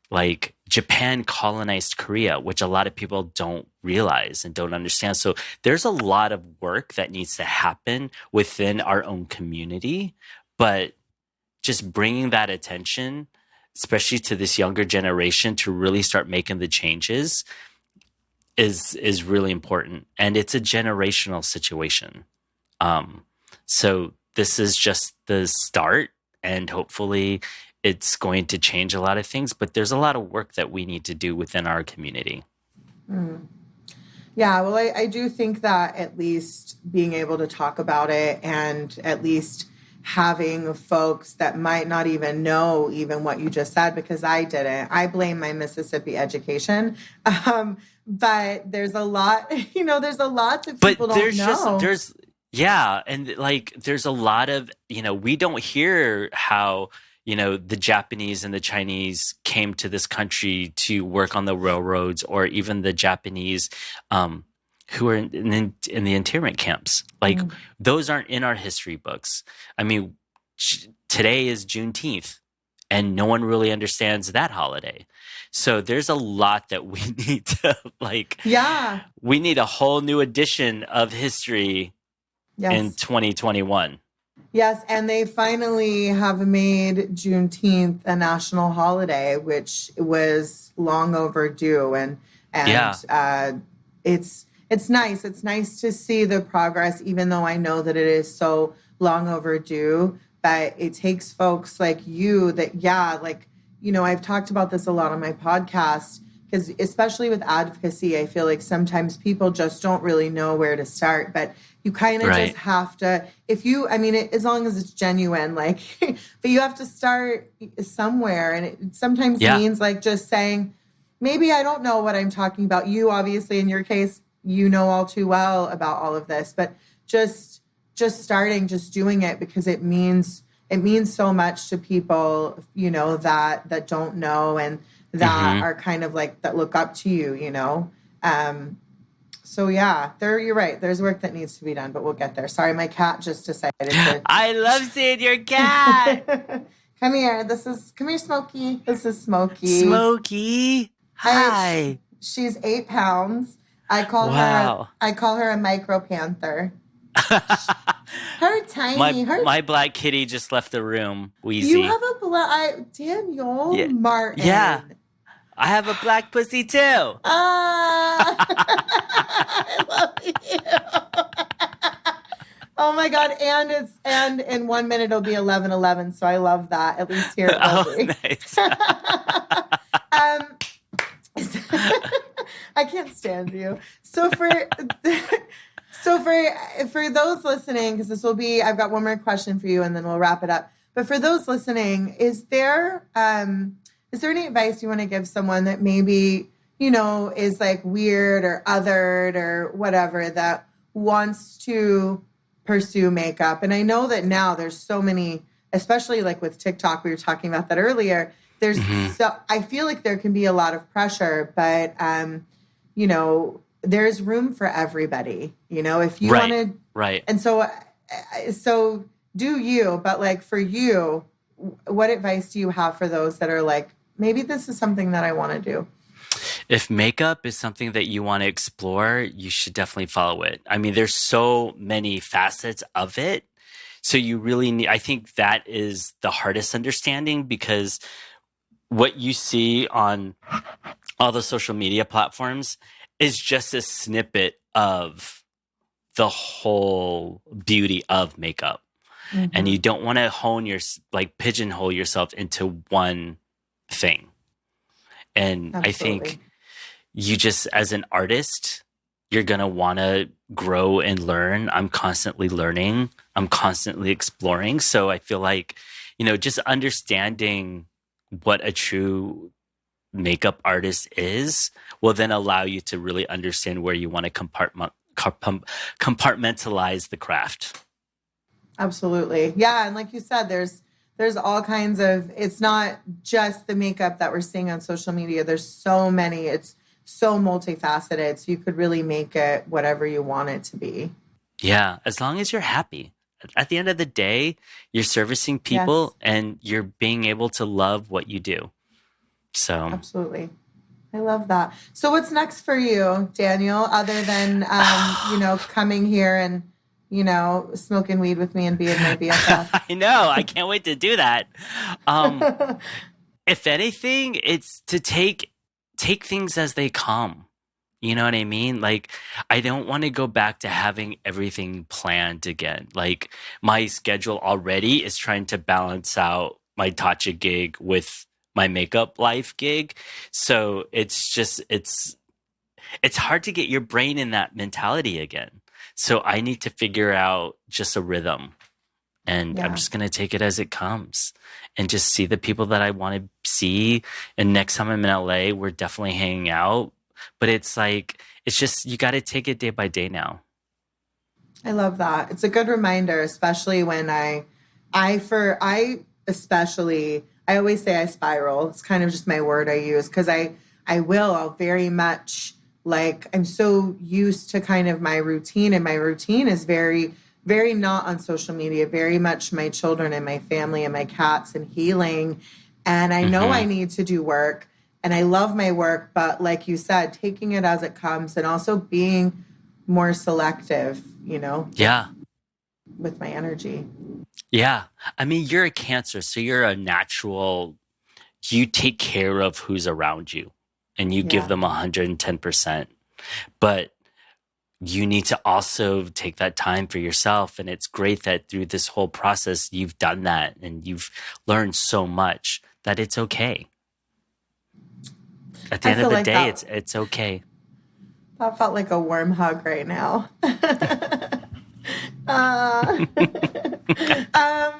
like Japan colonized Korea, which a lot of people don't realize and don't understand. So there's a lot of work that needs to happen within our own community, but just bringing that attention, especially to this younger generation, to really start making the changes is really important. And it's a generational situation. So this is just the start, and hopefully it's going to change a lot of things, but there's a lot of work that we need to do within our community. Mm. Yeah, well, I do think that at least being able to talk about it, and at least having folks that might not even know even what you just said, because I didn't. I blame my Mississippi education. But there's a lot, there's a lot that people don't know. Yeah. And like, there's a lot of, we don't hear how, the Japanese and the Chinese came to this country to work on the railroads, or even the Japanese, who are in the internment camps. Like, those aren't in our history books. I mean, today is Juneteenth, and no one really understands that holiday. So there's a lot that we need to we need a whole new edition of history in 2021. Yes, and they finally have made Juneteenth a national holiday, which was long overdue, and it's nice. It's nice to see the progress, even though I know that it is so long overdue. But it takes folks like you that, I've talked about this a lot on my podcast, because especially with advocacy, I feel like sometimes people just don't really know where to start. But you kind of just have to, as long as it's genuine, but you have to start somewhere. And it sometimes means just saying, maybe I don't know what I'm talking about. You obviously, in your case, you know all too well about all of this, but just starting, just doing it, because it means so much to people, that don't know, and that are kind of that look up to you, So yeah, you're right. There's work that needs to be done, but we'll get there. Sorry, my cat just decided to. I love seeing your cat. Come here, Smokey. This is Smokey. Smokey, hi. She's 8 pounds. I call her a micro panther. Her tiny. My black kitty just left the room. Wheezy. You have a black Daniel Martin. Yeah, I have a black pussy too. I love you. Oh my God! And in 1 minute it'll be 11:11. So I love that. At least here. Nice. I can't stand you. So for those listening, because I've got one more question for you, and then we'll wrap it up. But for those listening, is there any advice you want to give someone that maybe, is weird or othered or whatever, that wants to pursue makeup? And I know that now there's so many, especially with TikTok, we were talking about that earlier. I feel like there can be a lot of pressure, but, there's room for everybody, if you want to. Right. And so do you, but for you, what advice do you have for those that are maybe this is something that I want to do? If makeup is something that you want to explore, you should definitely follow it. I mean, there's so many facets of it. So you really need, I think that is the hardest understanding, because what you see on all the social media platforms is just a snippet of the whole beauty of makeup. And Mm-hmm. you don't want to pigeonhole yourself into one thing. And I Absolutely. think you just, as an artist, you're going to want to grow and learn. I'm constantly learning. I'm constantly exploring. So I feel like, just understanding what a true makeup artist is will then allow you to really understand where you want to compartmentalize the craft. Absolutely. Yeah. And like you said, there's all kinds of, it's not just the makeup that we're seeing on social media. There's so many, it's so multifaceted. So you could really make it whatever you want it to be. Yeah, as long as you're happy. At the end of the day, you're servicing Yes, people and you're being able to love what you do. So, absolutely. I love that. So what's next for you, Daniel, other than, coming here and, smoking weed with me and being my BFF? I know, I can't wait to do that. Um, if anything, it's to take things as they come. You know what I mean? Like, I don't want to go back to having everything planned again. Like, my schedule already is trying to balance out my Tatcha gig with my makeup life gig. So it's hard to get your brain in that mentality again. So I need to figure out just a rhythm. And I'm Yeah. just going to take it as it comes and just see the people that I want to see. And next time I'm in LA, we're definitely hanging out. But it's like, it's just, you got to take it day by day now. I love that. It's a good reminder, especially when I always say I spiral. It's kind of just my word I use because I'll very much like, I'm so used to kind of my routine, and my routine is very, very not on social media, very much my children and my family and my cats and healing. And I know I Hmm. need to do work and I love my work, but like you said, taking it as it comes and also being more selective, Yeah. with my energy. Yeah. I mean, you're a Cancer, so you're a natural, you take care of who's around you and you give Yeah. them 110%. But you need to also take that time for yourself. And it's great that through this whole process, you've done that and you've learned so much that it's okay. At the I end of feel the like day, that it's okay. that felt like a warm hug right now. uh, um,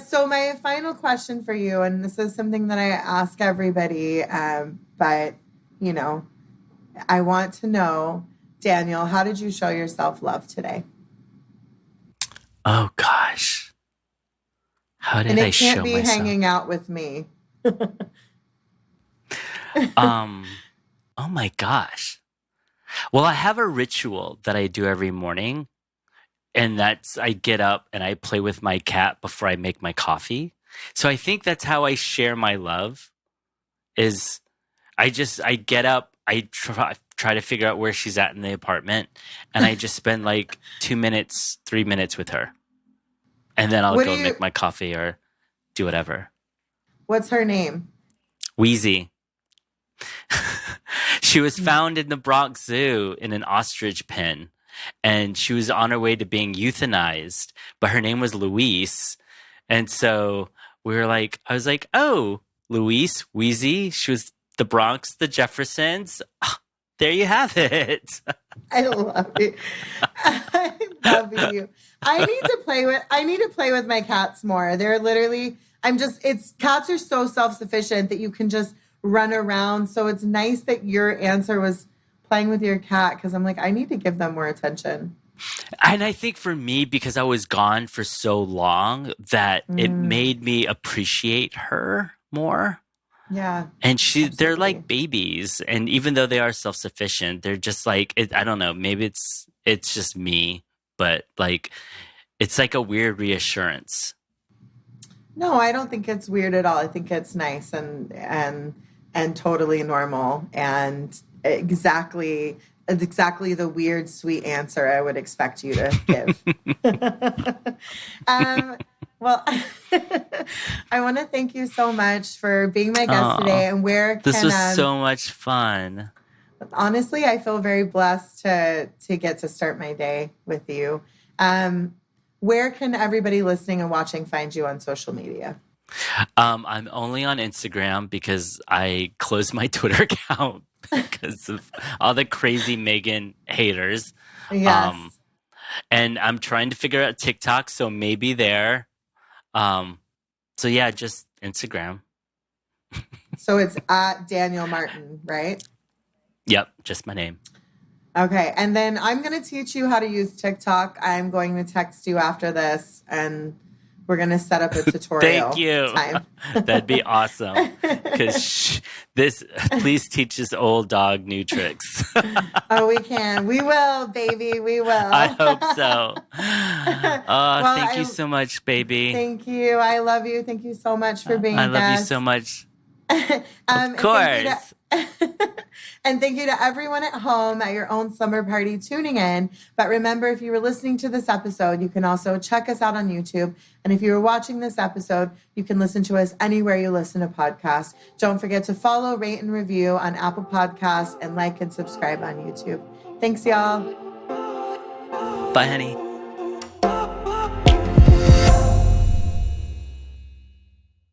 so my final question for you, and this is something that I ask everybody, but you know, I want to know, Daniel, how did you show yourself love today? Oh gosh. How And did I it can't show be myself? hanging out with me. Um, oh my gosh. Well, I have a ritual that I do every morning, and that's I get up and I play with my cat before I make my coffee. So I think that's how I share my love is I get up, I try to figure out where she's at in the apartment, and I just spend like 2 minutes, 3 minutes with her, and then I'll What do go make you? my coffee or do whatever. What's her name? Wheezy. She was found in the Bronx Zoo in an ostrich pen, and she was on her way to being euthanized, but her name was Louise. And so I was like, oh, Louise, Wheezy. She was the Bronx, the Jeffersons. Ah, there you have it. I love you. I love you. I need to play with my cats more. They're literally it's cats are so self-sufficient that you can just run around. So it's nice that your answer was playing with your cat because I'm like, I need to give them more attention. And I think for me, because I was gone for so long, that it Mm, made me appreciate her more. yeah, And they're absolutely. like babies, and even though they are self-sufficient, they're just like I don't know. Maybe it's just me, but like it's like a weird reassurance. No, I don't think it's weird at all. I think it's nice and totally normal and exactly the weird sweet answer I would expect you to give. um, Well, I want to thank you so much for being my guest Oh, today. And where this can was so much fun. honestly, I feel very blessed to get to start my day with you. Um, where can everybody listening and watching find you on social media? I'm only on Instagram because I closed my Twitter account because of all the crazy Megan haters. Um, Yes. and I'm trying to figure out TikTok, so maybe there. Um, so yeah, just Instagram. So it's at Daniel Martin, right? Yep, just my name. Okay. And then I'm going to teach you how to use TikTok. I'm going to text you after this and we're going to set up a Thank tutorial you. time. That'd be awesome. Because please teach this old dog new tricks. Oh, we can. We will, baby. We I will. hope so. Oh, Well, thank you I so much, baby. thank you. I love you. Thank you so much for being I a love you so guest. much. Of And thank you to course. and thank you to everyone at home at your own slumber party tuning in. But remember, if you were listening to this episode, you can also check us out on YouTube. And if you were watching this episode, you can listen to us anywhere you listen to podcasts. Don't forget to follow, rate, and review on Apple Podcasts and like and subscribe on YouTube. Thanks, y'all. Bye, honey.